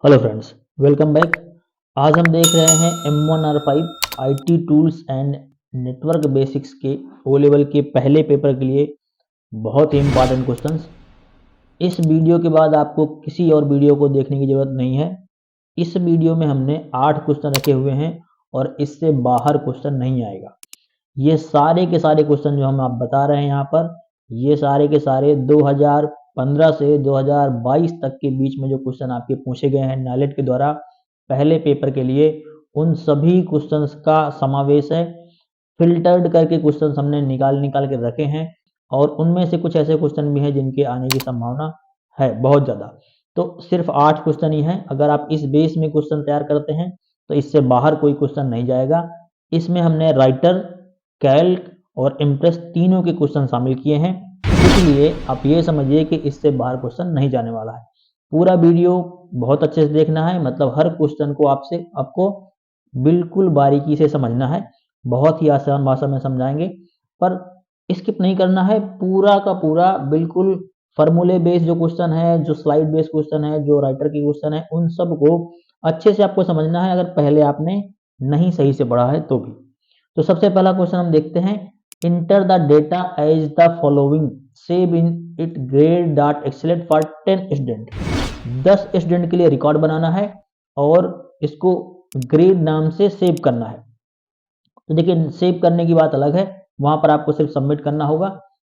Hello friends, welcome back. आज हम देख रहे हैं M1R5 IT tools and network basics के ओ लेवल के पहले पेपर के लिए बहुत ही इंपॉर्टेंट क्वेश्चंस। इस वीडियो के बाद आपको किसी और वीडियो को देखने की ज़रूरत नहीं है। इस वीडियो में हमने 8 क्वेश्चन रखे हुए हैं और इससे बाहर क्वेश्चन नहीं आएगा। ये सारे के सारे क्वेश्चन जो हम आप बता रहे हैं यहाँ पर, ये सारे के सारे 2015 से 2022 तक के बीच में जो क्वेश्चन आपके पूछे गए हैं नाइलेट के द्वारा पहले पेपर के लिए, उन सभी क्वेश्चंस का समावेश है। फ़िल्टर्ड करके क्वेश्चंस हमने निकाल निकाल के रखे हैं और उनमें से कुछ ऐसे क्वेश्चन भी हैं जिनके आने की संभावना है बहुत ज़्यादा। तो सिर्फ 8 क्वेश्चन ही हैं। अगर आप इस बेस में क्वेश्चन तैयार करते हैं तो इससे बाहर कोई क्वेश्चन नहीं जाएगा। इसमें हमने राइटर, कैल्क और इम्प्रेस तीनों के क्वेश्चन शामिल किए हैं, इसलिए आप ये समझिए कि इससे बाहर क्वेश्चन नहीं जाने वाला है। पूरा वीडियो बहुत अच्छे से देखना है, मतलब हर क्वेश्चन को आपको बिल्कुल बारीकी से समझना है। बहुत ही आसान भाषा में समझाएंगे, पर स्किप नहीं करना है। पूरा का पूरा बिल्कुल फॉर्मूले बेस्ड जो क्वेश्चन है, जो स्लाइड बेस्ड क्वेश्चन है, जो राइटर के क्वेश्चन है, उन सब को अच्छे से आपको समझना है, अगर पहले आपने नहीं सही से पढ़ा है तो भी। तो सबसे पहला क्वेश्चन हम देखते हैं। Enter the data as the following, save in it grade dot xls for 10 student. 10 student के लिए रिकॉर्ड बनाना है और इसको ग्रेड नाम से सेव करना है। तो देखिए, सेव करने की बात अलग है, वहां पर आपको सिर्फ सबमिट करना होगा।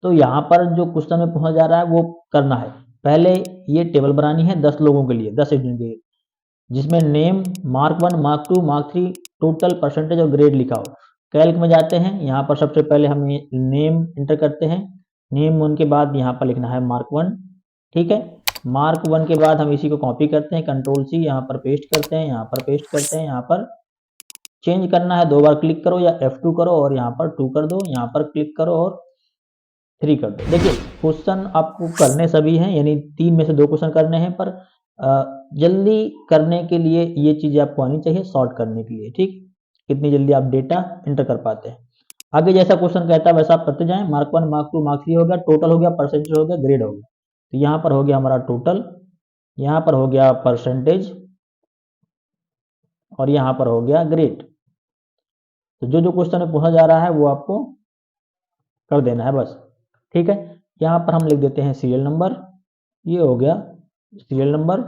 तो यहाँ पर जो क्वेश्चन में पूछा जा रहा है वो करना है। पहले ये टेबल बनानी है 10 लोगों के लिए, 10 स्टूडेंट के लिए, जिसमें name, mark 1, mark 2, mark 3, total, percentage और ग्रेड लिखा हो। कैल्क में जाते हैं, यहाँ पर सबसे पहले हम नेम इंटर करते हैं। नेम 1 के बाद यहाँ पर लिखना है मार्क 1। ठीक है। मार्क 1 के बाद हम इसी को कॉपी करते हैं, कंट्रोल सी, यहाँ पर पेस्ट करते हैं, यहाँ पर पेस्ट करते हैं, यहाँ पर चेंज करना है 2 बार क्लिक करो या F2 करो और यहाँ पर 2 कर दो, यहाँ पर क्लिक करो और 3 कर दो। देखिए, क्वेश्चन आपको करने सभी हैं, यानी 3 में से 2 क्वेश्चन करने हैं, पर जल्दी करने के लिए ये चीज़ें आपको आनी चाहिए, सॉर्ट करने के लिए। ठीक, कितनी जल्दी आप डेटा इंटर कर पाते हैं। आगे जैसा क्वेश्चन कहता है वैसा आप करते जाएं। मार्क 1, मार्क 2, मार्क 3 हो गया, टोटल हो गया, परसेंटेज हो गया, ग्रेड हो गया। तो यहाँ पर हो गया हमारा टोटल, यहाँ पर हो गया परसेंटेज और यहाँ पर हो गया ग्रेड। तो जो जो क्वेश्चन में पूछा जा रहा है वो आपको कर देना है बस। ठीक है। यहाँ पर हम लिख देते हैं सीरियल नंबर, ये हो गया सीरियल नंबर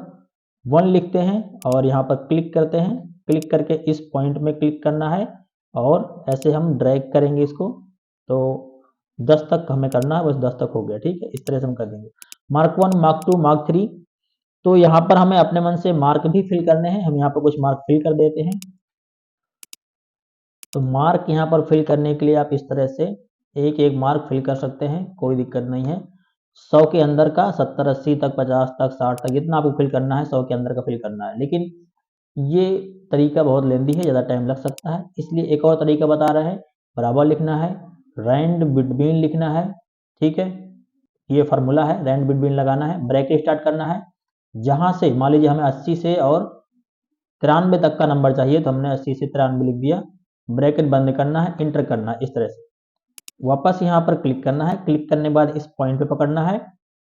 1 लिखते हैं और यहाँ पर क्लिक करते हैं। क्लिक करके इस पॉइंट में क्लिक करना है और ऐसे हम ड्रैग करेंगे इसको। तो 10 तक हमें करना है, बस 10 तक हो गया। ठीक है, इस तरह से हम कर देंगे। Mark 1, mark 2, mark 3। तो यहाँ पर हमें अपने मन से मार्क भी फिल करने हैं, हम यहाँ पर कुछ मार्क फिल कर देते हैं। तो मार्क यहाँ पर फिल करने के लिए आप इस तरह से एक एक मार्क फिल कर सकते हैं, कोई दिक्कत नहीं है। 100 के अंदर का, 70, 80 तक, 50 तक, 60 तक, जितना आपको फिल करना है 100 के अंदर का फिल करना है। लेकिन ये तरीका बहुत लेंदी है, ज़्यादा टाइम लग सकता है, इसलिए एक और तरीका बता रहे हैं। बराबर लिखना है, रैंड बिटवीन लिखना है। ठीक है, ये फार्मूला है, रैंड बिटवीन लगाना है, ब्रैकेट स्टार्ट करना है। जहाँ से मान लीजिए हमें 80 से और 93 तक का नंबर चाहिए, तो हमने 80 से 93 लिख दिया। ब्रैकेट बंद करना है, इंटर करना है, इस तरह से वापस यहाँ पर क्लिक करना है। क्लिक करने के बाद इस पॉइंट पे पकड़ना है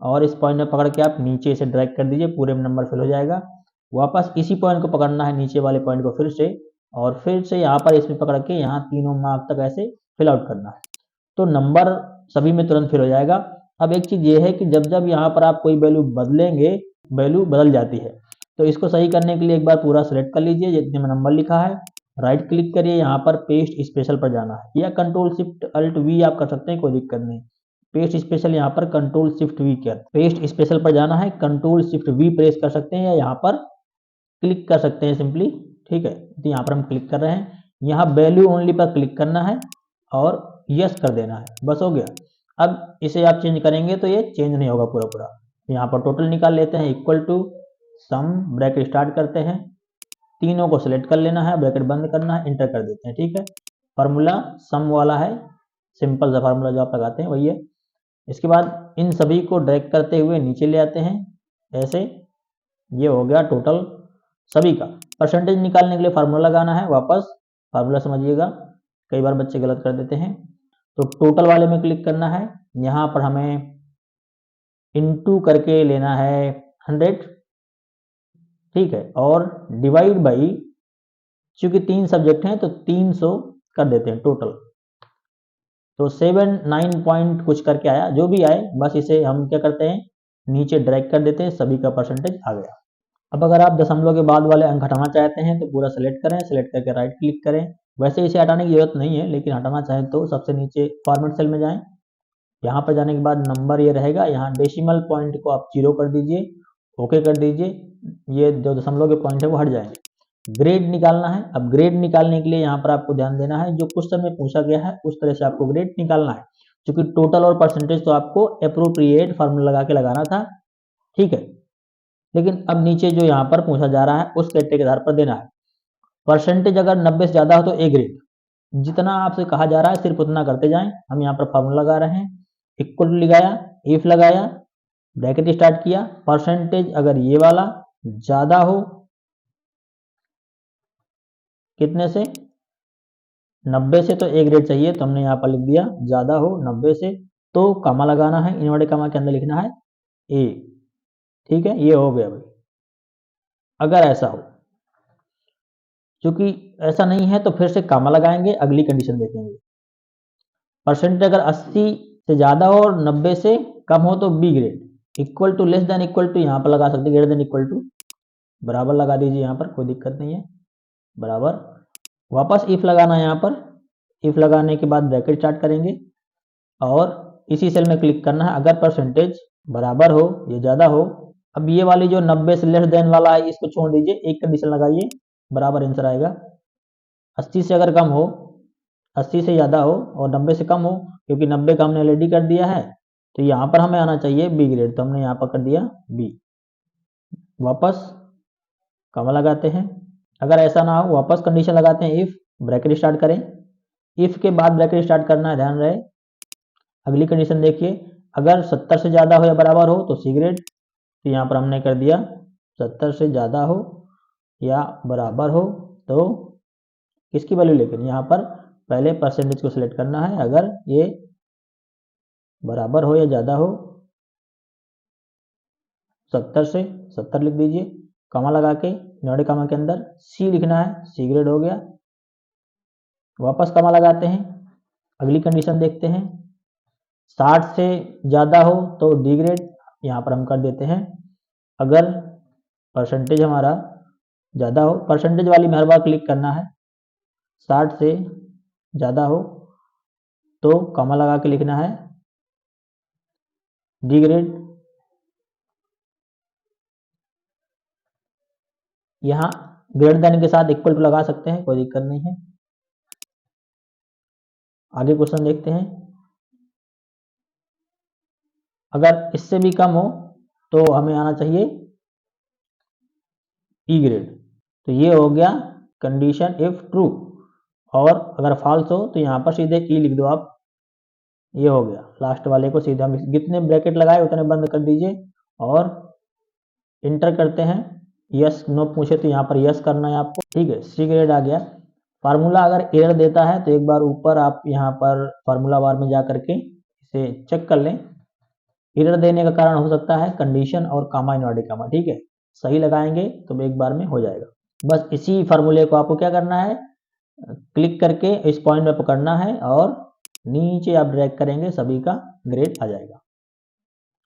और इस पॉइंट पे पकड़ के आप नीचे से ड्रैग कर दीजिए, पूरे में नंबर फिल हो जाएगा। वापस इसी पॉइंट को पकड़ना है, नीचे वाले पॉइंट को फिर से, और फिर से यहाँ पर इसमें पकड़ के यहाँ तीनों मार्क तक ऐसे फिल आउट करना है। तो नंबर सभी में तुरंत फिल हो जाएगा। अब एक चीज़ ये है कि जब जब यहाँ पर आप कोई वैल्यू बदलेंगे, वैल्यू बदल जाती है। तो इसको सही करने के लिए एक बार पूरा सेलेक्ट कर लीजिए जितने में नंबर लिखा है, राइट क्लिक करिए, यहाँ पर पेस्ट स्पेशल पर जाना है, या कंट्रोल शिफ्ट अल्ट वी आप कर सकते हैं, कोई दिक्कत नहीं। पेस्ट स्पेशल यहाँ पर कंट्रोल शिफ्ट वी कर, पेस्ट स्पेशल पर जाना है, कंट्रोल शिफ्ट वी प्रेस कर सकते हैं या यहाँ पर क्लिक कर सकते हैं सिंपली। ठीक है, तो यहाँ पर हम क्लिक कर रहे हैं, यहाँ वैल्यू ओनली पर क्लिक करना है और यस कर देना है, बस हो गया। अब इसे आप चेंज करेंगे तो ये चेंज नहीं होगा पूरा पूरा। यहाँ पर टोटल निकाल लेते हैं, equal to sum, bracket start करते हैं, तीनों को सिलेक्ट कर लेना है, ब्रैकेट बंद करना है, इंटर कर देते हैं। ठीक है, फार्मूला सम वाला है, सिंपल सा फार्मूला जो आप लगाते हैं वही है। इसके बाद इन सभी को ड्रैग करते हुए नीचे ले आते हैं ऐसे, ये हो गया टोटल सभी का। परसेंटेज निकालने के लिए फार्मूला लगाना है, वापस फार्मूला समझिएगा, कई बार बच्चे गलत कर देते हैं। तो टोटल वाले में क्लिक करना है, यहाँ पर हमें इनटू करके लेना है 100। ठीक है, और डिवाइड बाई, चूंकि 3 सब्जेक्ट हैं तो 300 कर देते हैं टोटल। तो 7 9 पॉइंट कुछ करके आया, जो भी आए बस इसे हम क्या करते हैं, नीचे ड्रैग कर देते हैं, सभी का परसेंटेज आ गया। अब अगर आप दशमलव के बाद वाले अंक हटाना चाहते हैं तो पूरा सेलेक्ट करें, सेलेक्ट करके राइट क्लिक करें। वैसे इसे हटाने की जरूरत नहीं है, लेकिन हटाना चाहें तो सबसे नीचे फॉर्मेट सेल में जाएं। यहाँ पर जाने के बाद नंबर ये रहेगा, यहाँ डेसिमल पॉइंट को आप 0 कर दीजिए, ओके कर दीजिए, ये जो दशमलव के पॉइंट है वो हट जाएंगे। ग्रेड निकालना है। अब ग्रेड निकालने के लिए यहाँ पर आपको ध्यान देना है, जो क्वेश्चन में पूछा गया है उस तरह से आपको ग्रेड निकालना है, क्योंकि टोटल और परसेंटेज तो आपको अप्रोप्रिएट फार्मूला लगा के लगाना था, ठीक है। लेकिन अब नीचे जो यहाँ पर पूछा जा रहा है उस क्राइटेरिया के आधार पर देना है। परसेंटेज अगर 90 से ज़्यादा हो तो ए ग्रेड, जितना आपसे कहा जा रहा है सिर्फ उतना करते जाएं। हम यहाँ पर फार्मूला लगा रहे हैं, इक्वल टू लगाया, इफ लगाया, ब्रैकेट स्टार्ट किया, परसेंटेज अगर ये वाला ज़्यादा हो, कितने से, 90 से, तो ए ग्रेड चाहिए, तो हमने यहाँ पर लिख दिया ज़्यादा हो 90 से, तो कामा लगाना है, इन्वर्टेड कामा के अंदर लिखना है ए, ठीक है, ये हो गया भाई। अगर ऐसा हो, क्योंकि ऐसा नहीं है तो फिर से कामा लगाएंगे, अगली कंडीशन देखेंगे। परसेंटेज अगर 80 से ज़्यादा हो और 90 से कम हो तो B grade, equal to, less than equal to यहाँ पर लगा सकते, ग्रेटर देन इक्वल टू, बराबर लगा दीजिए, यहाँ पर कोई दिक्कत नहीं है, बराबर। वापस इफ लगाना है, यहाँ पर इफ लगाने के बाद ब्रैकेट स्टार्ट करेंगे और इसी सेल में क्लिक करना है। अगर परसेंटेज बराबर हो या ज़्यादा हो, अब ये वाली जो 90 से लेस देन वाला है इसको छोड़ दीजिए, एक कंडीशन लगाइए, बराबर आंसर आएगा। 80 से अगर कम हो, 80 से ज़्यादा हो और 90 से कम हो, क्योंकि 90 का हमने ऑलरेडी कर दिया है, तो यहाँ पर हमें आना चाहिए बी ग्रेड, तो हमने यहाँ पर कर दिया बी। वापस कमा लगाते हैं। अगर ऐसा ना हो, वापस कंडीशन लगाते हैं, इफ, ब्रैकेट स्टार्ट करें, इफ के बाद ब्रैकेट स्टार्ट करना है, ध्यान रहे। अगली कंडीशन देखिए, अगर 70 से ज़्यादा हो या बराबर हो तो सी ग्रेड, तो यहाँ पर हमने कर दिया 70 से ज़्यादा हो या बराबर हो तो किसकी वैल्यू, लेकिन यहाँ पर पहले परसेंटेज को सिलेक्ट करना है, अगर ये बराबर हो या ज़्यादा हो, 70 से 70 लिख दीजिए, कमा लगा के इन्वर्टेड कमा के अंदर सी लिखना है, सी ग्रेड हो गया। वापस कमा लगाते हैं, अगली कंडीशन देखते हैं, 60 से ज़्यादा हो तो डी ग्रेड, यहाँ पर हम कर देते हैं। अगर परसेंटेज हमारा ज़्यादा हो, परसेंटेज वाली में हर बार क्लिक करना है, 60 से ज़्यादा हो तो कमा लगा के लिखना है डी ग्रेड। यहाँ ग्रेटर देन के साथ इक्वल टू लगा सकते हैं, कोई दिक्कत नहीं है। आगे क्वेश्चन देखते हैं, अगर इससे भी कम हो तो हमें आना चाहिए ई ग्रेड, तो ये हो गया कंडीशन इफ ट्रू, और अगर फॉल्स हो तो यहाँ पर सीधे ई लिख दो आप, ये हो गया। लास्ट वाले को सीधे हम जितने ब्रैकेट लगाए उतने बंद कर दीजिए और इंटर करते हैं। यस नो पूछे तो यहाँ पर यस करना है आपको, ठीक है, सी ग्रेड आ गया। फार्मूला अगर एरर देता है तो एक बार ऊपर आप यहाँ पर फार्मूला बार में जा करके इसे चेक कर लें। एरर देने का कारण हो सकता है कंडीशन और कामा इन्वर्टेड कामा, ठीक है, सही लगाएंगे तो एक बार में हो जाएगा। बस इसी फार्मूले को आपको क्या करना है, क्लिक करके इस पॉइंट में पकड़ना है और नीचे आप ड्रैग करेंगे, सभी का ग्रेड आ जाएगा,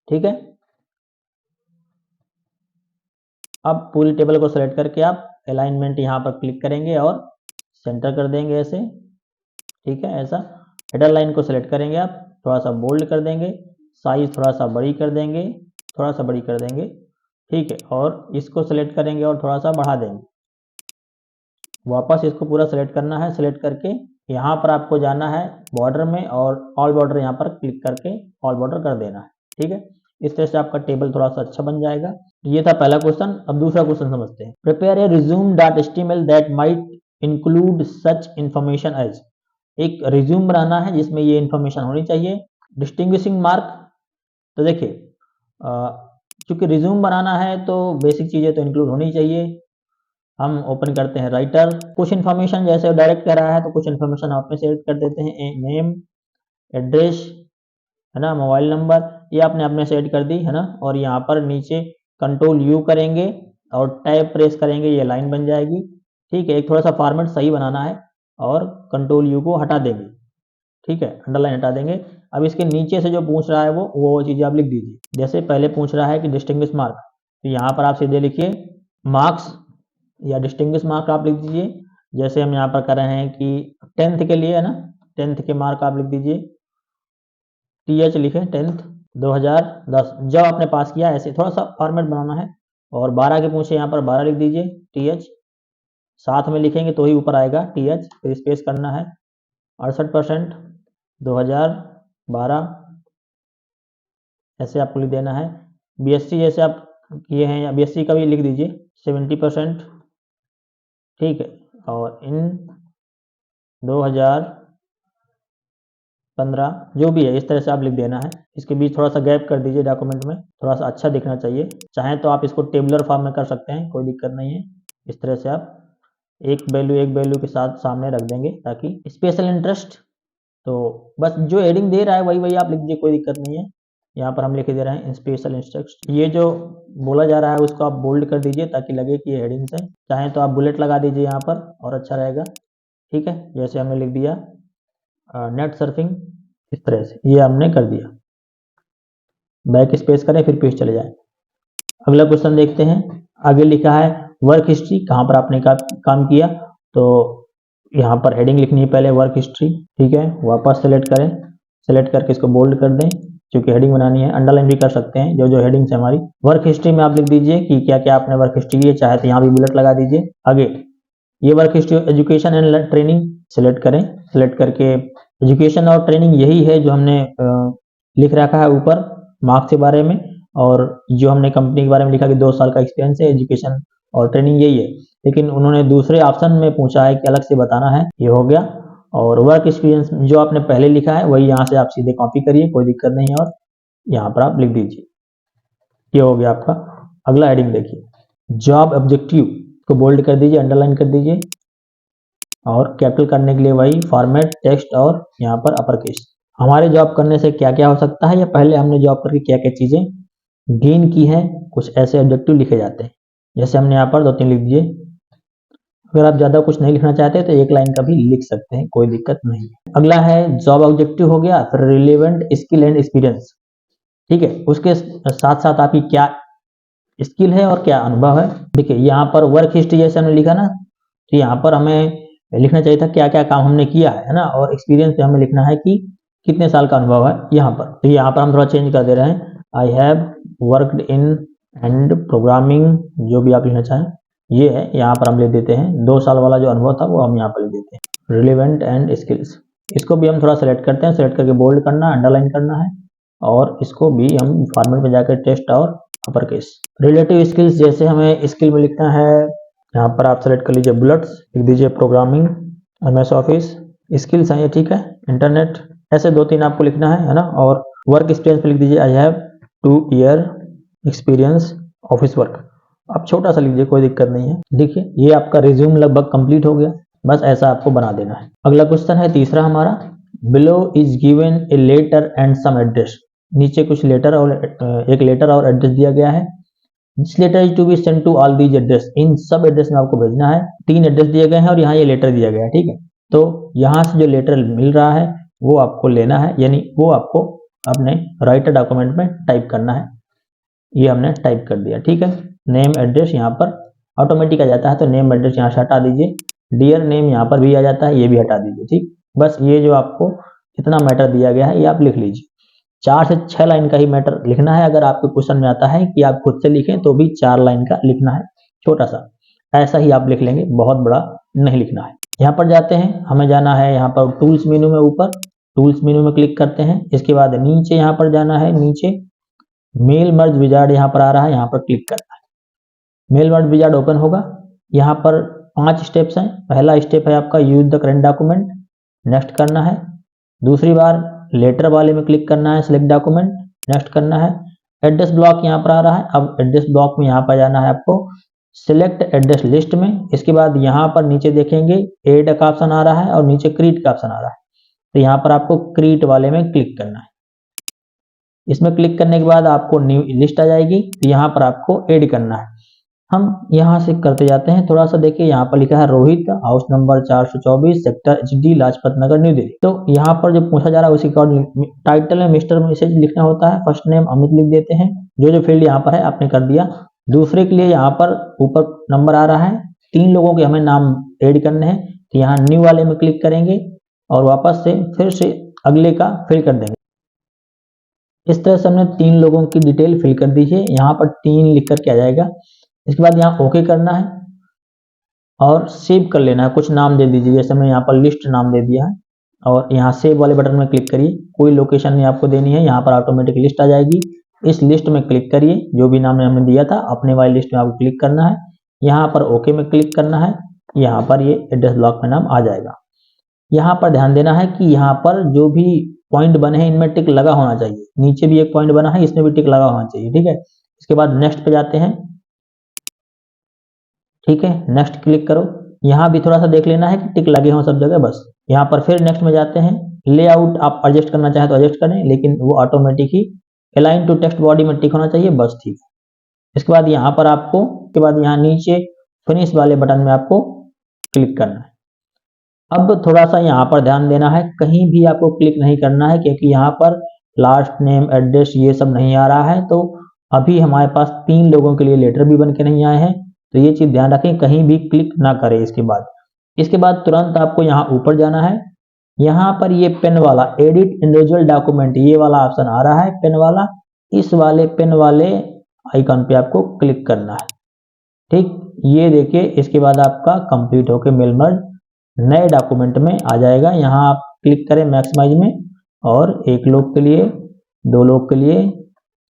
ठीक है। अब पूरी टेबल को सेलेक्ट करके आप अलाइनमेंट यहाँ पर क्लिक करेंगे और सेंटर कर देंगे ऐसे, ठीक है, ऐसा। हेडर लाइन को सेलेक्ट करेंगे आप, थोड़ा सा बोल्ड कर देंगे, साइज थोड़ा सा बड़ी कर देंगे, थोड़ा सा बड़ी कर देंगे, ठीक है, और इसको सेलेक्ट करेंगे और थोड़ा सा बढ़ा देंगे। वापस इसको पूरा सेलेक्ट करना है, सेलेक्ट करके यहाँ पर आपको जाना है बॉर्डर में और ऑल बॉर्डर यहाँ पर क्लिक करके ऑल बॉर्डर कर देना है, ठीक है। इस तरह से आपका टेबल थोड़ा सा अच्छा बन जाएगा। ये था पहला क्वेश्चन। अब दूसरा क्वेश्चन समझते हैं। Prepare a resume dot HTML that might include such information as, एक रिज्यूम बनाना है जिसमें ये इंफॉर्मेशन होनी चाहिए। डिस्टिंग्विशिंग मार्क, तो देखिए चूंकि रिज्यूम बनाना है तो बेसिक चीज़ें तो इंक्लूड होनी चाहिए। हम ओपन करते हैं राइटर, कुछ इन्फॉर्मेशन जैसे डायरेक्ट कर रहा है तो कुछ इन्फॉर्मेशन आप में से ऐड कर देते हैं, नेम, एड्रेस, है ना, मोबाइल नंबर, ये आपने अपने से ऐड कर दी, है ना। और यहाँ पर नीचे कंट्रोल यू करेंगे और टैब प्रेस करेंगे, ये लाइन बन जाएगी। ठीक है, एक थोड़ा सा फॉर्मेट सही बनाना है और कंट्रोल यू को हटा देंगे। ठीक है, अंडरलाइन हटा देंगे। अब इसके नीचे से जो पूछ रहा है वो चीज़ें आप लिख दीजिए। जैसे पहले पूछ रहा है कि डिस्टिंग्विश मार्क, तो यहाँ पर आप सीधे लिखिए मार्क्स या डिस्टिंग्विश मार्क आप लिख दीजिए। जैसे हम यहाँ पर कर रहे हैं कि 10th के लिए है ना, 10th के मार्क आप लिख दीजिए, TH लिखें 10th 2010 जब आपने पास किया, ऐसे थोड़ा सा फॉर्मेट बनाना है। और 12 के पूछे, यहाँ पर 12 लिख दीजिए, TH साथ में लिखेंगे तो ही ऊपर आएगा TH, फिर स्पेस करना है। 68% 2012 ऐसे आपको लिख देना है। BSc जैसे आप किए हैं या BSc का भी लिख दीजिए 70%। ठीक है, और इन 2015 जो भी है इस तरह से आप लिख देना है। इसके बीच थोड़ा सा गैप कर दीजिए, डॉक्यूमेंट में थोड़ा सा अच्छा दिखना चाहिए। चाहें तो आप इसको टेबुलर फॉर्म में कर सकते हैं, कोई दिक्कत नहीं है। इस तरह से आप एक वैल्यू के साथ सामने रख देंगे ताकि स्पेशल इंटरेस्ट, तो बस जो हेडिंग दे रहा है वही आप लिख दीजिए, कोई दिक्कत नहीं है। यहाँ पर हम लिख दे रहे हैं स्पेशल इंटरेस्ट। ये जो बोला जा रहा है उसको आप बोल्ड कर दीजिए ताकि लगे कि ये हेडिंग्स है। चाहें तो आप बुलेट लगा दीजिए यहाँ पर और अच्छा रहेगा। ठीक है, जैसे हमने लिख दिया नेट सर्फिंग, इस तरह से ये हमने कर दिया। बैक स्पेस करें, फिर पेज चले जाएं। अगला क्वेश्चन देखते हैं। आगे लिखा है वर्क हिस्ट्री, कहाँ पर आपने काम किया, तो यहाँ पर हेडिंग लिखनी है पहले वर्क हिस्ट्री। ठीक है, वापस सेलेक्ट करें, सेलेक्ट करके इसको बोल्ड कर दें क्योंकि हेडिंग बनानी है। अंडरलाइन भी कर सकते हैं, जो हेडिंग्स है हमारी। वर्क हिस्ट्री में आप लिख दीजिए कि क्या क्या आपने वर्क हिस्ट्री की है, चाहे तो यहाँ भी बुलेट लगा दीजिए। आगे ये work history education and training select करें, सेलेक्ट करके एजुकेशन और ट्रेनिंग यही है जो हमने लिख रखा है ऊपर मार्क्स के बारे में, और जो हमने कंपनी के बारे में लिखा कि 2 साल का एक्सपीरियंस है, एजुकेशन और ट्रेनिंग यही है। लेकिन उन्होंने दूसरे ऑप्शन में पूछा है कि अलग से बताना है, ये हो गया। और वर्क एक्सपीरियंस जो आपने पहले लिखा है वही यहाँ से आप सीधे कॉपी करिए, कोई दिक्कत नहीं है, और यहाँ पर आप लिख दीजिए। ये हो गया आपका। अगला हेडिंग देखिए, जॉब ऑब्जेक्टिव को बोल्ड कर दीजिए, अंडरलाइन कर दीजिए, और कैपिटल करने के लिए वही फॉर्मेट टेक्स्ट और यहाँ पर अपर केस। हमारे जॉब करने से क्या क्या हो सकता है, या पहले हमने जॉब करके क्या क्या चीजें गेन की है, कुछ ऐसे ऑब्जेक्टिव लिखे जाते हैं। जैसे हमने यहाँ पर 2-3 लिख दिए। अगर आप ज्यादा कुछ नहीं लिखना चाहते तो एक लाइन का भी लिख सकते हैं, कोई दिक्कत नहीं है। अगला है जॉब ऑब्जेक्टिव हो गया, फिर रिलेवेंट स्किल एंड एक्सपीरियंस। ठीक है, उसके साथ साथ आपकी क्या स्किल है और क्या अनुभव है। देखिए यहाँ पर वर्क हिस्ट्री जैसे हमने लिखा ना, तो यहाँ पर हमें लिखना चाहिए था क्या क्या काम हमने किया है ना, और एक्सपीरियंस पे हमें लिखना है कि कितने साल का अनुभव है यहाँ पर। तो यहाँ पर हम थोड़ा चेंज कर दे रहे हैं, I have worked in and programming, जो भी आप लिखना चाहें ये है। यहाँ पर हम लिख देते हैं 2 साल वाला जो अनुभव था वो हम यहाँ पर लिख देते हैं। रिलेवेंट एंड स्किल्स, इसको भी हम थोड़ा सेलेक्ट करते हैं, सेलेक्ट करके बोल्ड करना, अंडरलाइन करना है, और इसको भी हम फॉर्मेट में जाकर टेस्ट और अपर केस। रिलेटिव स्किल्स जैसे हमें स्किल में लिखना है, यहाँ पर आप सेलेक्ट कर लीजिए बुलेट्स, लिख दीजिए प्रोग्रामिंग, MS ऑफिस, स्किल्स हैं ये। ठीक है, इंटरनेट, ऐसे 2-3 आपको लिखना है ना। और वर्क एक्सपीरियंस पे लिख दीजिए I have 2 year experience office work. आप छोटा सा लीजिए, कोई दिक्कत नहीं है। देखिए ये आपका रिज्यूम लगभग कंप्लीट हो गया, बस ऐसा आपको बना देना है। अगला क्वेश्चन है तीसरा हमारा, below is given a letter and some address. नीचे कुछ लेटर और एक लेटर और एड्रेस दिया गया है। This letter is to be send to all these address, इन सब एड्रेस में आपको भेजना है। 3 एड्रेस दिए गए हैं और यहाँ ये लेटर दिया गया है। ठीक है, तो यहाँ से जो लेटर मिल रहा है वो आपको लेना है, यानी वो आपको अपने राइटर डॉक्यूमेंट में टाइप करना है। ये हमने टाइप कर दिया। ठीक है, नेम एड्रेस यहाँ पर ऑटोमेटिक आ जाता है, तो नेम एड्रेस यहाँ से हटा दीजिए। डियर नेम यहाँ पर भी आ जाता है, ये भी हटा दीजिए। ठीक, बस ये जो आपको इतना मैटर दिया गया है ये आप लिख लीजिए। 4 से 6 लाइन का ही मैटर लिखना है। अगर आपको क्वेश्चन में आता है कि आप खुद से लिखें तो भी 4 लाइन का लिखना है, छोटा सा ऐसा ही आप लिख लेंगे, बहुत बड़ा नहीं लिखना है। यहाँ पर जाते हैं, हमें जाना है यहाँ पर टूल्स मेनू में, ऊपर टूल्स मेनू में क्लिक करते हैं। इसके बाद नीचे यहाँ पर जाना है, नीचे मेल मर्ज विजार्ड यहाँ पर आ रहा है, यहाँ पर क्लिक करना है। मेल मर्ज विजार्ड ओपन होगा। यहाँ पर 5 स्टेप्स हैं। पहला स्टेप है आपका use the current document, next करना है। दूसरी बार लेटर वाले में क्लिक करना है, सिलेक्ट डॉक्यूमेंट, नेक्स्ट करना है। एड्रेस ब्लॉक यहाँ पर आ रहा है, अब एड्रेस ब्लॉक में यहाँ पर जाना है आपको सिलेक्ट एड्रेस लिस्ट में। इसके बाद यहाँ पर नीचे देखेंगे एड का ऑप्शन आ रहा है और नीचे क्रिएट का ऑप्शन आ रहा है, तो यहाँ पर आपको क्रिएट वाले में क्लिक करना है। इसमें क्लिक करने के बाद आपको न्यू लिस्ट आ जाएगी, तो यहाँ पर आपको ऐड करना है। हम यहाँ से करते जाते हैं। थोड़ा सा देखिए, यहाँ पर लिखा है Rohit, house number 424, sector HD, Lajpat Nagar, New Delhi. तो यहाँ पर जो पूछा जा रहा है उसी अकॉर्डिंग टाइटल में मिस्टर मैसेज लिखना होता है। फर्स्ट नेम अमित लिख देते हैं। जो जो फील्ड यहाँ पर है आपने कर दिया। दूसरे के लिए यहाँ पर ऊपर नंबर आ रहा है, 3 लोगों के हमें नाम ऐड करने हैं, तो यहाँ न्यू वाले में क्लिक करेंगे और वापस से फिर से अगले का फिल कर देंगे। इस तरह से हमने 3 लोगों की डिटेल फिल कर दी है। यहाँ पर 3 लिख करके आ जाएगा। इसके बाद यहाँ ओके करना है और सेव कर लेना है। कुछ नाम दे दीजिए, जैसे मैं यहाँ पर लिस्ट नाम दे दिया है और यहाँ सेव वाले बटन में क्लिक करिए। कोई लोकेशन नहीं आपको देनी है, यहाँ पर ऑटोमेटिक लिस्ट आ जाएगी। इस लिस्ट में क्लिक करिए, जो भी नाम हमने दिया था अपने वाली लिस्ट में आपको क्लिक करना है। यहाँ पर ओके में क्लिक करना है। यहाँ पर ये एड्रेस ब्लॉक में नाम आ जाएगा। यहाँ पर ध्यान देना है कि यहाँ पर जो भी पॉइंट बने हैं इनमें टिक लगा होना चाहिए। नीचे भी एक पॉइंट बना है, इसमें भी टिक लगा होना चाहिए। ठीक है, इसके बाद नेक्स्ट पे जाते हैं। ठीक है, नेक्स्ट क्लिक करो। यहाँ भी थोड़ा सा देख लेना है कि टिक लगे हों सब जगह, बस। यहाँ पर फिर नेक्स्ट में जाते हैं। लेआउट आप एडजस्ट करना चाहें तो एडजस्ट करें, लेकिन वो ऑटोमेटिक ही अलाइन टू टेक्स्ट बॉडी में टिक होना चाहिए, बस। ठीक है, इसके बाद यहाँ पर आपको यहाँ नीचे फिनिश वाले बटन में आपको क्लिक करना है। अब थोड़ा सा यहाँ पर ध्यान देना है, कहीं भी आपको क्लिक नहीं करना है, क्योंकि यहाँ पर लास्ट नेम, एड्रेस ये सब नहीं आ रहा है। तो अभी हमारे पास 3 लोगों के लिए लेटर भी बन के नहीं आए हैं, तो ये चीज ध्यान रखें, कहीं भी क्लिक ना करें। इसके बाद तुरंत आपको यहाँ ऊपर जाना है। यहाँ पर ये पेन वाला एडिट इंडिविजुअल डॉक्यूमेंट, ये वाला ऑप्शन आ रहा है पेन वाला। इस वाले पेन वाले आइकन पे आपको क्लिक करना है। ठीक, ये देखिए, इसके बाद आपका कंप्लीट होकर मेल मर्ज नए डॉक्यूमेंट में आ जाएगा। यहाँ आप क्लिक करें मैक्सिमाइज में, और 1 लोग के लिए, 2 लोग के लिए,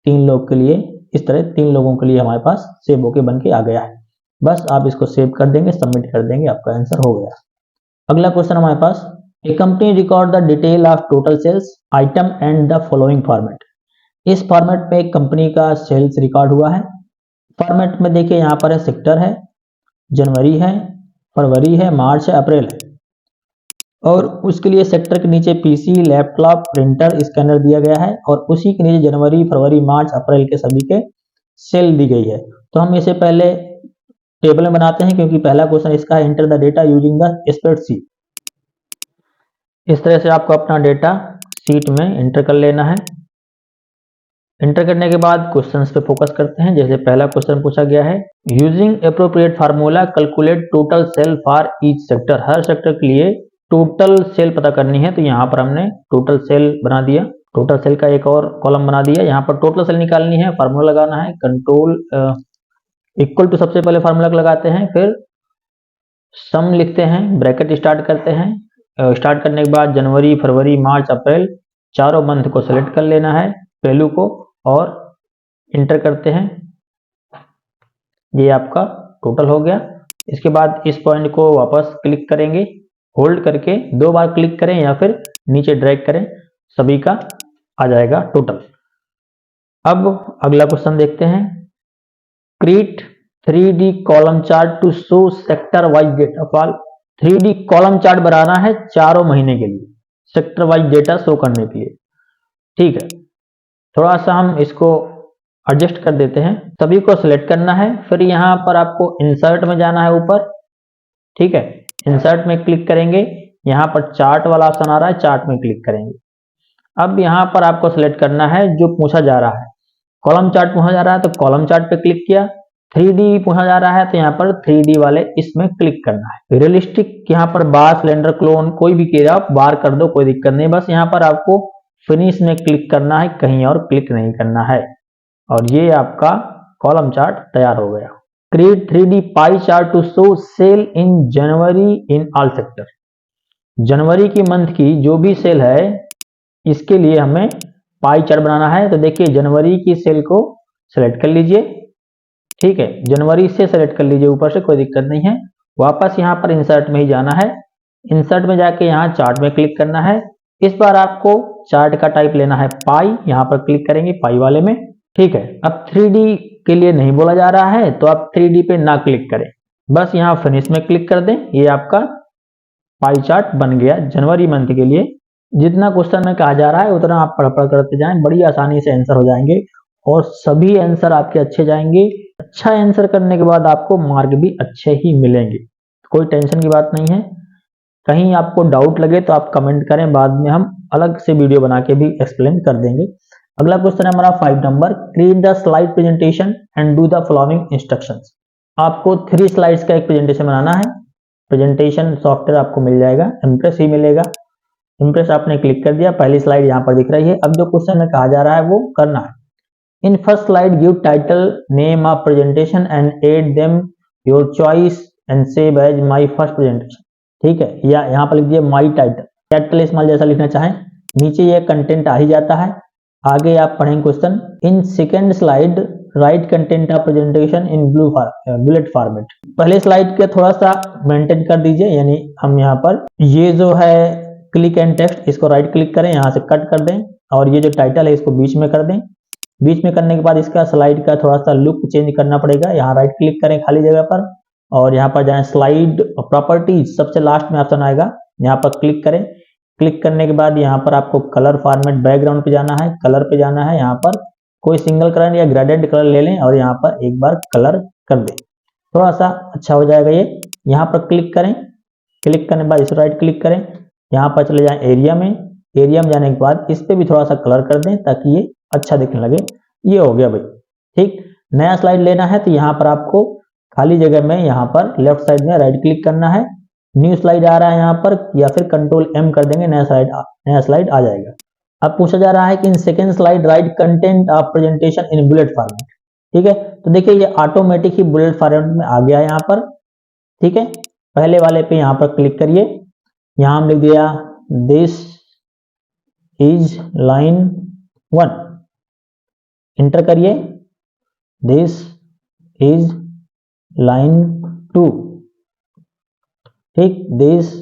3 लोग के लिए, इस तरह 3 लोगों के लिए हमारे पास सेव होके बन के आ गया है। बस आप इसको सेव कर देंगे, सबमिट कर देंगे, आपका आंसर हो गया। अगला क्वेश्चन हमारे पास, a company record the detail of total sales item and the following format. इस फॉर्मेट में एक कंपनी का सेल्स रिकॉर्ड हुआ है। फॉर्मेट में देखिए, यहाँ पर है सेक्टर है, जनवरी है, फरवरी है, मार्च है, अप्रैल है। और उसके लिए सेक्टर के नीचे पीसी, लैपटॉप, प्रिंटर, स्कैनर दिया गया है, और उसी के नीचे जनवरी, फरवरी, मार्च, अप्रैल के सभी के सेल दी गई है। तो हम इसे पहले टेबल में बनाते हैं, क्योंकि पहला क्वेश्चन इसका है, enter the data using the spreadsheet. इस तरह से आपको अपना डेटा सीट में एंटर कर लेना है। एंटर करने के बाद क्वेश्चंस पे फोकस करते हैं। जैसे पहला क्वेश्चन पूछा गया है, using appropriate formula calculate total sale for each sector. Her sector के लिए टोटल सेल पता करनी है, तो यहाँ पर हमने टोटल सेल बना दिया। टोटल सेल का एक और कॉलम बना दिया। यहाँ पर टोटल सेल निकालनी है, फार्मूला लगाना है, कंट्रोल इक्वल टू सबसे पहले फार्मूला लगाते हैं, फिर सम लिखते हैं, ब्रैकेट स्टार्ट करते हैं। स्टार्ट करने के बाद जनवरी, फरवरी, मार्च, अप्रैल चारों मंथ को सेलेक्ट कर लेना है, वैल्यू को, और इंटर करते हैं। ये आपका टोटल हो गया। इसके बाद इस पॉइंट को वापस क्लिक करेंगे, होल्ड करके 2 बार क्लिक करें या फिर नीचे ड्रैग करें, सभी का आ जाएगा टोटल। अब अगला क्वेश्चन देखते हैं, create 3D column chart to show sector wise data for. 3D column chart बनाना है चारों महीने के लिए, सेक्टर वाइज डेटा शो करने के लिए। ठीक है, थोड़ा सा हम इसको एडजस्ट कर देते हैं। सभी को सिलेक्ट करना है, फिर यहाँ पर आपको इंसर्ट में जाना है ऊपर। ठीक है, इंसर्ट में क्लिक करेंगे, यहाँ पर चार्ट वाला ऑप्शन आ रहा है, चार्ट में क्लिक करेंगे। अब यहाँ पर आपको सिलेक्ट करना है जो पूछा जा रहा है। कॉलम चार्ट पूछा जा रहा है तो कॉलम चार्ट पे क्लिक किया। 3D पूछा जा रहा है तो यहाँ पर 3D वाले इसमें क्लिक करना है। रियलिस्टिक यहाँ पर बार, सिलेंडर, क्लोन कोई भी किया आप बार कर दो, कोई दिक्कत नहीं। बस यहाँ पर आपको फिनिश में क्लिक करना है, कहीं और क्लिक नहीं करना है। और ये आपका कॉलम चार्ट तैयार हो गया। Create 3D pie chart to show sale in January in all sector. जनवरी की मंथ की जो भी सेल है, इसके लिए हमें पाई चार्ट बनाना है। तो देखिए, जनवरी की सेल को सेलेक्ट कर लीजिए। ठीक है, जनवरी से सेलेक्ट कर लीजिए ऊपर से, कोई दिक्कत नहीं है। वापस यहाँ पर इंसर्ट में ही जाना है। इंसर्ट में जाके यहाँ चार्ट में क्लिक करना है। इस बार आपको चार्ट का टाइप लेना है पाई, यहाँ पर क्लिक करेंगे पाई वाले में। ठीक है, अब 3D के लिए नहीं बोला जा रहा है तो आप 3D पे ना क्लिक करें, बस यहाँ फिनिश में क्लिक कर दें। ये आपका पाई चार्ट बन गया जनवरी मंथ के लिए। जितना क्वेश्चन में कहा जा रहा है उतना आप पढ़ करते जाएं, बड़ी आसानी से आंसर हो जाएंगे। और सभी आंसर आपके अच्छे जाएंगे। अच्छा आंसर करने के बाद आपको मार्क भी अच्छे ही मिलेंगे, कोई टेंशन की बात नहीं है। कहीं आपको डाउट लगे तो आप कमेंट करें, बाद में हम अलग से वीडियो बना के भी एक्सप्लेन कर देंगे। अगला क्वेश्चन है हमारा 5 number, create the slide presentation and do the following instructions. आपको 3 स्लाइड्स का एक प्रेजेंटेशन बनाना है। प्रेजेंटेशन सॉफ्टवेयर आपको मिल जाएगा, इम्प्रेस ही मिलेगा। इम्प्रेस आपने क्लिक कर दिया, पहली स्लाइड यहाँ पर दिख रही है। अब जो क्वेश्चन में कहा जा रहा है वो करना है। In first slide give title name of presentation and add them your choice and save as my first presentation. ठीक है, या यहाँ पर लिख दिए माई टाइटल, कैपिटल स्मॉल जैसा लिखना चाहें। नीचे ये कंटेंट आ ही जाता है। आगे आप पढ़ेंगे question, in second slide right content of presentation in bullet format. पहले स्लाइड के थोड़ा सा मेंटेन कर दीजिए, यानी हम यहाँ पर ये जो है क्लिक एंड टेक्स्ट, इसको राइट क्लिक करें, यहाँ से कट कर दें, और ये जो टाइटल है इसको बीच में कर दें। बीच में करने के बाद इसका स्लाइड का थोड़ा सा लुक चेंज करना पड़ेगा। यहाँ राइट क्लिक करें खाली जगह पर, और यहाँ पर जाएं स्लाइड प्रॉपर्टीज, सबसे लास्ट में ऑप्शन आएगा, यहाँ पर क्लिक करें। क्लिक करने के बाद यहाँ पर आपको कलर फॉर्मेट बैकग्राउंड पे जाना है, कलर पे जाना है। यहाँ पर कोई सिंगल कलर या ग्रेडेड कलर ले लें और यहाँ पर एक बार कलर कर दें, थोड़ा सा अच्छा हो जाएगा ये। यहाँ पर क्लिक करें, क्लिक करने के बाद इस राइट क्लिक करें, यहाँ पर चले जाएं एरिया में। एरिया में जाने के बाद इस पे भी थोड़ा सा कलर कर दें ताकि ये अच्छा दिखने लगे। ये हो गया भाई। ठीक, नया स्लाइड लेना है तो यहाँ पर आपको खाली जगह में यहाँ पर लेफ्ट साइड में राइट क्लिक करना है। न्यू स्लाइड आ रहा है यहाँ पर, या फिर कंट्रोल एम कर देंगे, नया स्लाइड आ जाएगा। अब पूछा जा रहा है कि in second slide right content of presentation in bullet format. ठीक है, तो देखिए ये ऑटोमेटिक ही बुलेट फॉर्मेट में आ गया है यहाँ पर। ठीक है, पहले वाले पे यहाँ पर क्लिक करिए, यहाँ हम लिख दिया दिस इज लाइन 1, इंटर करिए, दिस इज लाइन 2, ठीक, दिस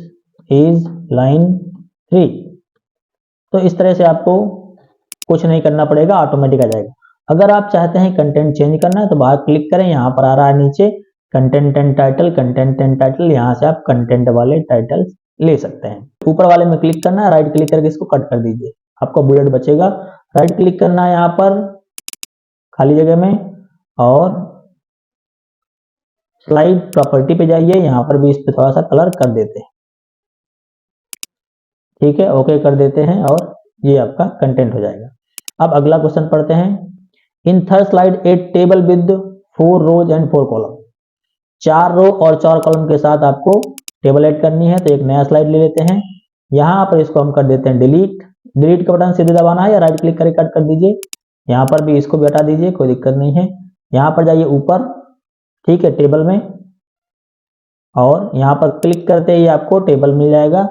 इज लाइन 3। तो इस तरह से आपको कुछ नहीं करना पड़ेगा, ऑटोमेटिक आ जाएगा। अगर आप चाहते हैं कंटेंट चेंज करना है तो बाहर क्लिक करें, यहाँ पर आ रहा है नीचे content and title, content and title, यहाँ से आप कंटेंट वाले टाइटल ले सकते हैं। ऊपर वाले में क्लिक करना है, राइट क्लिक करके इसको कट कर दीजिए, आपको बुलेट बचेगा। राइट क्लिक करना है यहाँ पर खाली जगह में, और स्लाइड प्रॉपर्टी पे जाइए, यहाँ पर भी इस पे थोड़ा सा कलर कर देते हैं। ठीक है, ओके कर देते हैं, और ये आपका कंटेंट हो जाएगा। अब अगला क्वेश्चन पढ़ते हैं। In third slide a table with 4 rows and 4 column. 4 row और 4 कॉलम के साथ आपको टेबल ऐड करनी है, तो एक नया स्लाइड ले लेते हैं। यहाँ पर इसको हम कर देते हैं डिलीट। डिलीट का बटन सीधे दबाना है या राइट क्लिक करके कट कर दीजिए। यहाँ पर भी इसको भी हटा दीजिए, कोई दिक्कत नहीं है। यहाँ पर जाइए ऊपर, ठीक है, टेबल में, और यहाँ पर क्लिक करते ही आपको टेबल मिल जाएगा।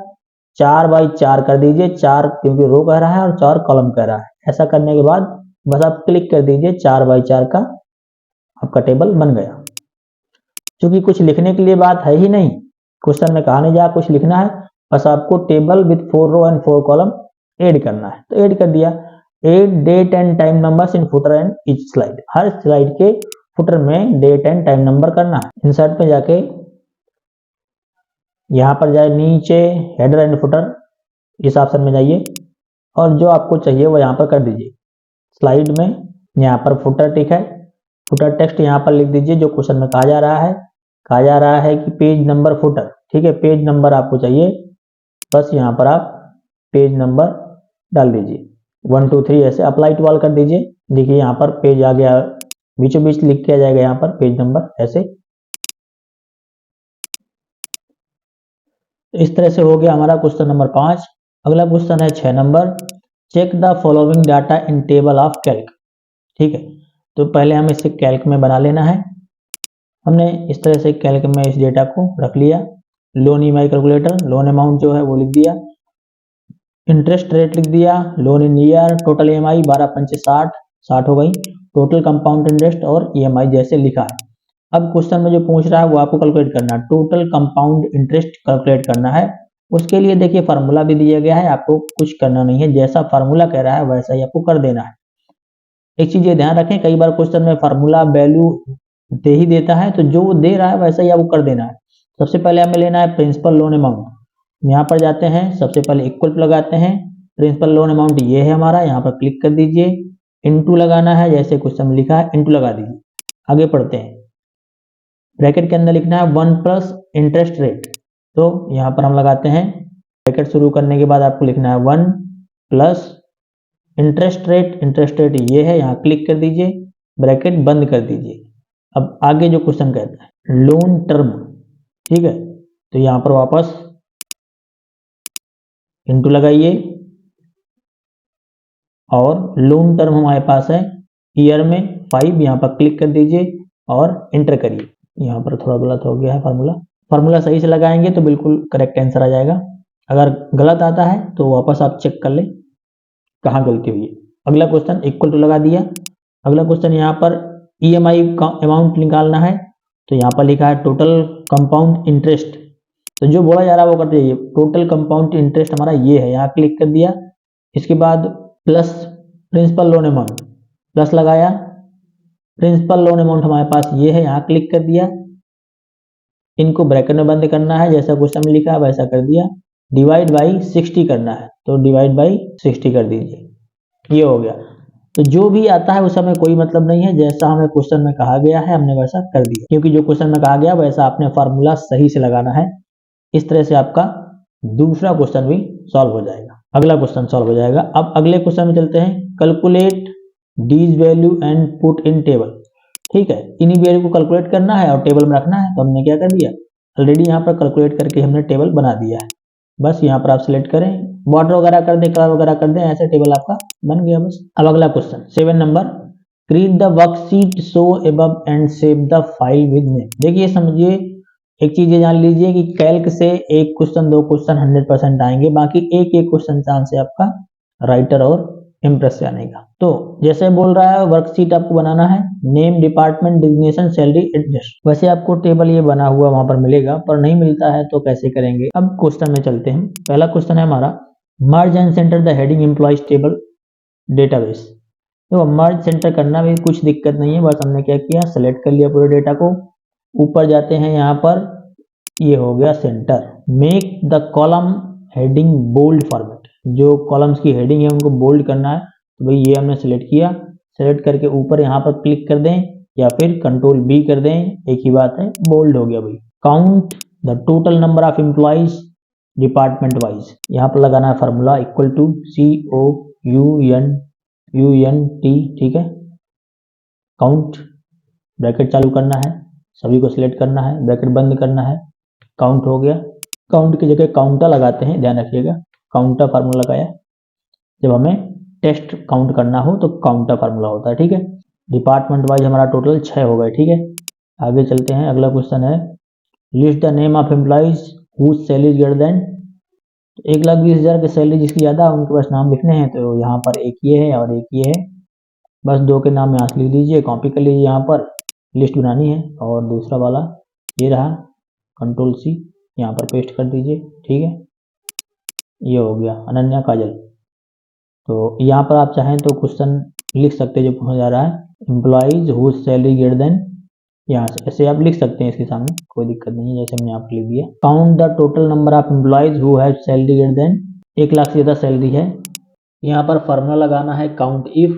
4 बाई 4 कर दीजिए, 4 क्योंकि रो कह रहा है और 4 कॉलम कह रहा है। ऐसा करने के बाद बस आप क्लिक कर दीजिए, 4 बाई 4 का आपका टेबल बन गया। क्योंकि कुछ लिखने के लिए बात है ही नहीं, क्वेश्चन में कहा नहीं जा कुछ लिखना है, बस आपको table with 4 row and 4 column add करना है, तो ऐड कर दिया। Add date and time numbers in footer and each slide. हर स्लाइड के फुटर में डेट एंड टाइम नंबर करना है। इंसर्ट पे जाके यहाँ पर जाए नीचे हेडर एंड फुटर, इस ऑप्शन में जाइए, और जो आपको चाहिए वो यहाँ पर कर दीजिए। स्लाइड में यहाँ पर फुटर टिक है, फुटर टेक्स्ट यहाँ पर लिख दीजिए जो क्वेश्चन में कहा जा रहा है। कहा जा रहा है कि पेज नंबर फुटर, ठीक है, पेज नंबर आपको चाहिए, बस यहाँ पर आप पेज नंबर डाल दीजिए 1 2 3, ऐसे अप्लाई टू ऑल कर दीजिए। देखिए यहाँ पर पेज आ गया, बीचों बीच लिख के आ जाएगा यहाँ पर पेज नंबर, ऐसे। इस तरह से हो गया हमारा क्वेश्चन नंबर 5। अगला क्वेश्चन है 6 number, check the following data in table of calc. ठीक है, तो पहले हमें इसे कैल्क में बना लेना है। हमने इस तरह से कैल्क में इस डेटा को रख लिया। Loan EMI calculator, loan amount जो है वो लिख दिया, इंटरेस्ट रेट लिख दिया, loan in year, total EMI 12 पंचे 60 हो गई, टोटल कंपाउंड इंटरेस्ट और ईएमआई जैसे लिखा है। अब क्वेश्चन में जो पूछ रहा है वो आपको कैलकुलेट करना है, टोटल कंपाउंड इंटरेस्ट कैलकुलेट करना है। उसके लिए देखिए फार्मूला भी दिया गया है, आपको कुछ करना नहीं है, जैसा फार्मूला कह रहा है वैसा ही आपको कर देना है। एक चीज ये ध्यान रखें, कई बार क्वेश्चन में फार्मूला वैल्यू दे ही देता है, तो जो वो दे रहा है वैसा ही आपको कर देना है। सबसे पहले हमें लेना है प्रिंसिपल लोन अमाउंट। यहाँ पर जाते हैं, सबसे पहले इक्वल लगाते हैं, प्रिंसिपल लोन अमाउंट ये है हमारा, यहाँ पर क्लिक कर दीजिए। इनटू लगाना है, जैसे क्वेश्चन में लिखा है इनटू लगा दीजिए। आगे पढ़ते हैं। ब्रैकेट के अंदर लिखना है 1 प्लस इंटरेस्ट रेट, तो यहाँ पर हम लगाते हैं। ब्रैकेट शुरू करने के बाद आपको लिखना है 1 प्लस इंटरेस्ट रेट ये है, यहाँ क्लिक कर दीजिए, ब्रैकेट बंद कर दीजिए। अब आगे जो क्वेश्चन कहता है लोन टर्म, ठीक है, तो यहाँ पर वापस इनटू लगाइए और लोन टर्म हमारे पास है ईयर में 5, यहाँ पर क्लिक कर दीजिए और एंटर करिए। यहाँ पर थोड़ा गलत हो गया है फार्मूला सही से लगाएंगे तो बिल्कुल करेक्ट आंसर आ जाएगा। अगर गलत आता है तो वापस आप चेक कर लें कहाँ गलती हुई है। अगला क्वेश्चन इक्वल टू लगा दिया। अगला क्वेश्चन यहाँ पर EMI का अमाउंट निकालना है, तो यहाँ पर लिखा है टोटल कंपाउंड इंटरेस्ट, तो जो बोला जा रहा है वो करते जाइए। टोटल कंपाउंड इंटरेस्ट हमारा ये है, यहाँ क्लिक कर दिया। इसके बाद plus principal loan amount, plus लगाया। प्रिंसिपल लोन अमाउंट हमारे पास ये है, यहाँ क्लिक कर दिया। इनको ब्रैकेट में बंद करना है, जैसा क्वेश्चन में लिखा है वैसा कर दिया। डिवाइड बाई 60 करना है, तो डिवाइड बाई 60 कर दीजिए, ये हो गया। तो जो भी आता है उसका हमें कोई मतलब नहीं है, जैसा हमें क्वेश्चन में कहा गया है हमने वैसा कर दिया, क्योंकि जो क्वेश्चन में कहा गया वैसा आपने फार्मूला सही से लगाना है। इस तरह से आपका दूसरा क्वेश्चन भी सॉल्व हो जाएगा, अगला क्वेश्चन सॉल्व हो जाएगा। अब अगले क्वेश्चन में चलते हैं। Calculate these value and put in table, ठीक है, इन्हीं वैल्यू को कैलकुलेट करना है और टेबल में रखना है। तो हमने क्या कर दिया, ऑलरेडी यहाँ पर कैलकुलेट करके हमने टेबल बना दिया है। बस यहाँ पर आप सिलेक्ट करें, बॉर्डर वगैरह कर दें, कलर वगैरह कर दें, ऐसे टेबल आपका बन गया बस। अब अगला question 7 number, create the worksheet show above and save the file with name. देखिए समझिए, एक चीज ये जान लीजिए कि कैल्क से एक क्वेश्चन 2 क्वेश्चन 100% आएंगे, बाकी एक एक क्वेश्चन चांस है आपका राइटर और इम्प्रेस से आने का। तो जैसे बोल रहा है वर्कशीट आपको बनाना है, name, department, designation, salary, adjust. वैसे आपको टेबल ये बना हुआ वहां पर मिलेगा, पर नहीं मिलता है तो कैसे करेंगे। अब क्वेश्चन में चलते हैं। पहला क्वेश्चन है हमारा, मर्ज and centre the heading employees table database. तो मर्ज सेंटर करना भी कुछ दिक्कत नहीं है, बस हमने क्या किया, सेलेक्ट कर लिया पूरे डेटा को। ऊपर जाते हैं, यहाँ पर ये हो गया center. Make the column heading bold format, जो कॉलम्स की हेडिंग है उनको बोल्ड करना है, तो भाई ये हमने सेलेक्ट किया। सेलेक्ट करके ऊपर यहाँ पर क्लिक कर दें या फिर कंट्रोल B कर दें, एक ही बात है, बोल्ड हो गया भाई। Count the total number of employees department wise, यहाँ पर लगाना है फार्मूला इक्वल टू COUNT, ठीक है। काउंट, ब्रैकेट चालू करना है, सभी को सिलेक्ट करना है, ब्रैकेट बंद करना है। काउंट हो गया। काउंट की जगह काउंटर लगाते हैं, ध्यान रखिएगा, काउंटर फार्मूला लगाया। जब हमें टेस्ट काउंट करना हो तो काउंटर फार्मूला होता है, ठीक है। डिपार्टमेंट वाइज हमारा टोटल 6 हो गए, ठीक है। आगे चलते हैं। अगला क्वेश्चन है, list the name of employees whose salary greater than, 1,20,000 की सैलरी जिसकी ज़्यादा उनके पास नाम लिखने हैं, तो यहाँ पर एक ये है और एक ये है, बस दो के नाम यहाँ से लिख लीजिए, कॉपी कर लीजिए, यहाँ पर लिस्ट बनानी है। और दूसरा वाला ये रहा, कंट्रोल C यहाँ पर पेस्ट कर दीजिए, ठीक है। ये हो गया अनन्या काजल। तो यहाँ पर आप चाहें तो क्वेश्चन लिख सकते हैं जो पूछा जा रहा है, employees whose salary greater than, यहाँ से ऐसे आप लिख सकते हैं इसके सामने, कोई दिक्कत नहीं है, जैसे हमने यहाँ पर लिख दिया। Count the total number of employees who have salary greater then, 1 lakh से ज़्यादा सैलरी है। यहाँ पर फार्मूला लगाना है काउंट इफ,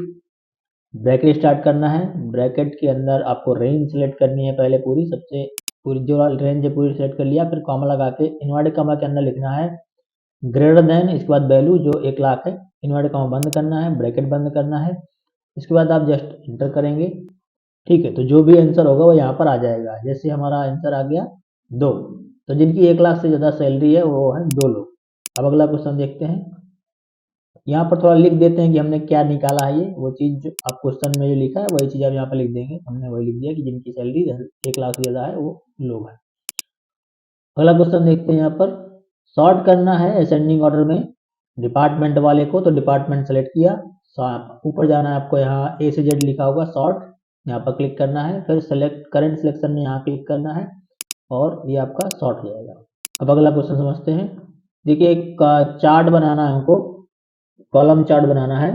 ब्रैकेट स्टार्ट करना है, ब्रैकेट के अंदर आपको रेंज सेलेक्ट करनी है पहले पूरी, सबसे पूरी जो रेंज है पूरी सेलेक्ट कर लिया, फिर कॉमा लगा के इन्वर्टेड कॉमा के अंदर लिखना है ग्रेटर देन, इसके बाद वैल्यू जो 1 लाख है, इन्वर्टेड कॉमा बंद करना है, ब्रैकेट बंद करना है। इसके बाद आप जस्ट इंटर करेंगे, ठीक है। तो जो भी आंसर होगा वो यहाँ पर आ जाएगा। जैसे हमारा आंसर आ गया 2, तो जिनकी 1 लाख से ज़्यादा सैलरी है वो है 2 लोग। अब अगला क्वेश्चन देखते हैं। यहाँ पर थोड़ा लिख देते हैं कि हमने क्या निकाला है, ये वो चीज़ जो आप क्वेश्चन में जो लिखा है वही चीज़ आप यहाँ पर लिख देंगे। हमने वही लिख दिया कि जिनकी सैलरी 1 लाख से ज़्यादा है वो लोग हैं। अगला क्वेश्चन देखते हैं। यहाँ पर सॉर्ट करना है असेंडिंग ऑर्डर में डिपार्टमेंट वाले को, तो डिपार्टमेंट सेलेक्ट किया, ऊपर जाना है आपको, यहाँ A से Z लिखा होगा सॉर्ट, यहाँ पर क्लिक करना है, फिर सेलेक्ट करंट सिलेक्शन में यहाँ क्लिक करना है और ये आपका सॉर्ट हो जाएगा। अब अगला क्वेश्चन समझते हैं। देखिए एक चार्ट बनाना है हमको, कॉलम चार्ट बनाना है,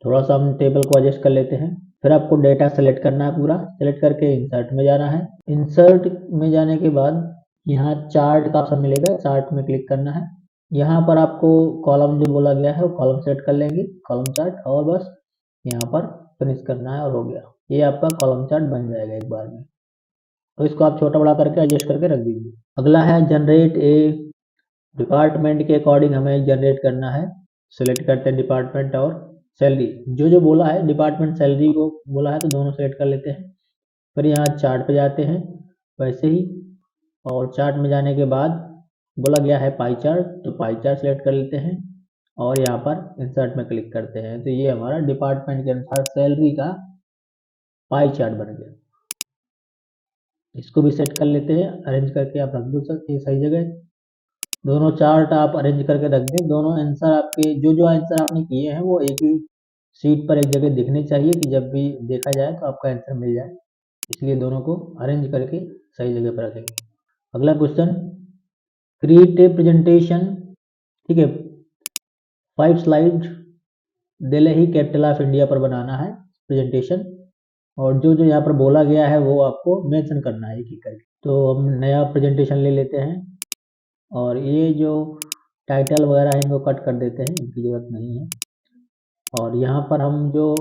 थोड़ा सा हम टेबल को एडजस्ट कर लेते हैं। फिर आपको डेटा सेलेक्ट करना है, पूरा सेलेक्ट करके इंसर्ट में जाना है। इंसर्ट में जाने के बाद यहाँ चार्ट का ऑप्शन मिलेगा, चार्ट में क्लिक करना है। यहाँ पर आपको कॉलम जो बोला गया है वो कॉलम सेलेक्ट कर लेंगे, कॉलम चार्ट, और बस यहाँ पर फिनिश करना है और हो गया। ये आपका कॉलम चार्ट बन जाएगा एक बार में। तो इसको आप छोटा बड़ा करके एडजस्ट करके रख दीजिए। अगला है जनरेट ए डिपार्टमेंट के अकॉर्डिंग हमें जनरेट करना है। सेलेक्ट करते हैं डिपार्टमेंट और सैलरी, जो बोला है डिपार्टमेंट सैलरी को बोला है तो दोनों सेलेक्ट कर लेते हैं। फिर यहाँ चार्ट पे जाते हैं वैसे ही, और चार्ट में जाने के बाद बोला गया है पाई चार्ट, तो पाई चार्ट सेलेक्ट कर लेते हैं और यहाँ पर इंसर्ट में क्लिक करते हैं। तो ये हमारा डिपार्टमेंट के अनुसार सैलरी का पाई चार्ट बन गया। इसको भी सेट कर लेते हैं, अरेंज करके आप रख दो सकते सही जगह। दोनों चार्ट आप अरेंज करके रख दें। दोनों आंसर आपके जो आंसर आपने किए हैं वो एक ही शीट पर एक जगह दिखने चाहिए कि जब भी देखा जाए तो आपका आंसर मिल जाए, इसलिए दोनों को अरेंज करके सही जगह पर रखेंगे। अगला क्वेश्चन, क्रिएट ए प्रेजेंटेशन, ठीक है, 5 slide Delhi capital of India पर बनाना है प्रेजेंटेशन, और जो यहाँ पर बोला गया है वो आपको मेंशन करना है एक एक करके। तो हम नया प्रेजेंटेशन ले लेते हैं और ये जो टाइटल वगैरह है इनको कट कर देते हैं, इनकी जरूरत नहीं है। और यहाँ पर हम जो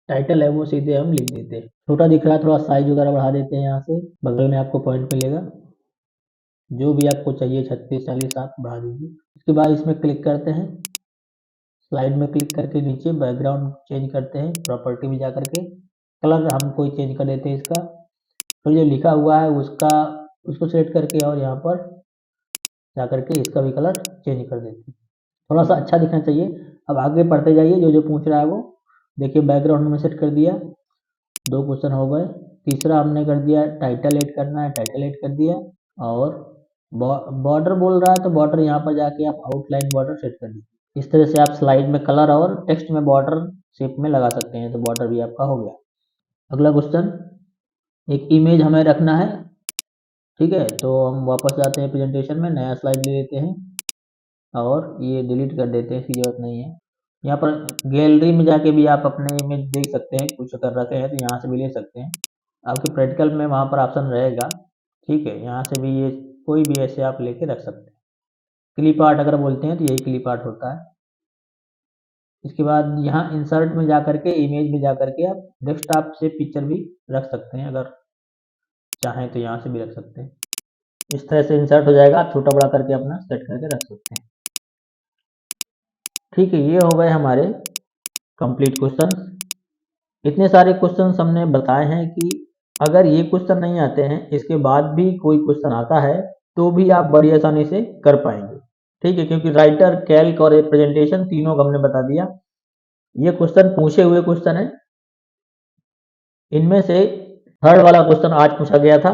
टाइटल है वो सीधे हम लिख देते हैं। छोटा दिख रहा है, थोड़ा साइज वगैरह बढ़ा देते हैं। यहाँ से बगल में आपको पॉइंट मिलेगा, जो भी आपको चाहिए 36 40 आप बढ़ा दीजिए। उसके बाद इसमें क्लिक करते हैं, स्लाइड में क्लिक करके नीचे बैकग्राउंड चेंज करते हैं, प्रॉपर्टी में जा करके कलर हम कोई चेंज कर देते हैं इसका। फिर जो लिखा हुआ है उसको सेलेक्ट करके और यहाँ पर जा करके इसका भी कलर चेंज कर देते हैं, थोड़ा सा अच्छा दिखना चाहिए। अब आगे पढ़ते जाइए, जो पूछ रहा है वो देखिए। बैकग्राउंड में सेट कर दिया, 2 क्वेश्चन हो गए। तीसरा हमने कर दिया टाइटल ऐड करना है, टाइटल ऐड कर दिया। और बॉर्डर बोल रहा है तो बॉर्डर यहाँ पर जाके आप आउटलाइन बॉर्डर सेट कर दीजिए। इस तरह से आप स्लाइड में कलर और टेक्स्ट में बॉर्डर शेप में लगा सकते हैं, तो बॉर्डर भी आपका हो गया। अगला क्वेश्चन, एक इमेज हमें रखना है, ठीक है। तो हम वापस जाते हैं प्रेजेंटेशन में, नया स्लाइड ले लेते हैं और ये डिलीट कर देते हैं, इसकी जरूरत नहीं है। यहाँ पर गैलरी में जाके भी आप अपने इमेज देख सकते हैं, कुछ अगर रखे हैं तो यहाँ से भी ले सकते हैं। आपके प्रैक्टिकल में वहाँ पर ऑप्शन रहेगा, ठीक है। यहाँ से भी ये कोई भी ऐसे आप लेके रख सकते हैं। क्लिप आर्ट अगर बोलते हैं तो यही क्लिप आर्ट होता है। इसके बाद यहाँ इंसर्ट में जा करके इमेज में जा करके आप डेस्कटॉप से पिक्चर भी रख सकते हैं, अगर चाहें तो यहाँ से भी रख सकते हैं। इस तरह से इंसर्ट हो जाएगा, आप छोटा बड़ा करके अपना सेट करके रख सकते हैं, ठीक है। ये हो गए हमारे कंप्लीट क्वेश्चन। इतने सारे क्वेश्चन हमने बताए हैं कि अगर ये क्वेश्चन नहीं आते हैं, इसके बाद भी कोई क्वेश्चन आता है तो भी आप बड़ी आसानी से कर पाएंगे, ठीक है। क्योंकि राइटर, कैल्क और प्रेजेंटेशन तीनों का हमने बता दिया। ये क्वेश्चन पूछे हुए क्वेश्चन है, इनमें से थर्ड वाला क्वेश्चन आज पूछा गया था।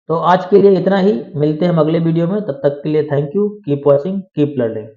तो आज के लिए इतना ही, मिलते हैं हम अगले वीडियो में। तब तक के लिए thank you, keep watching, keep learning.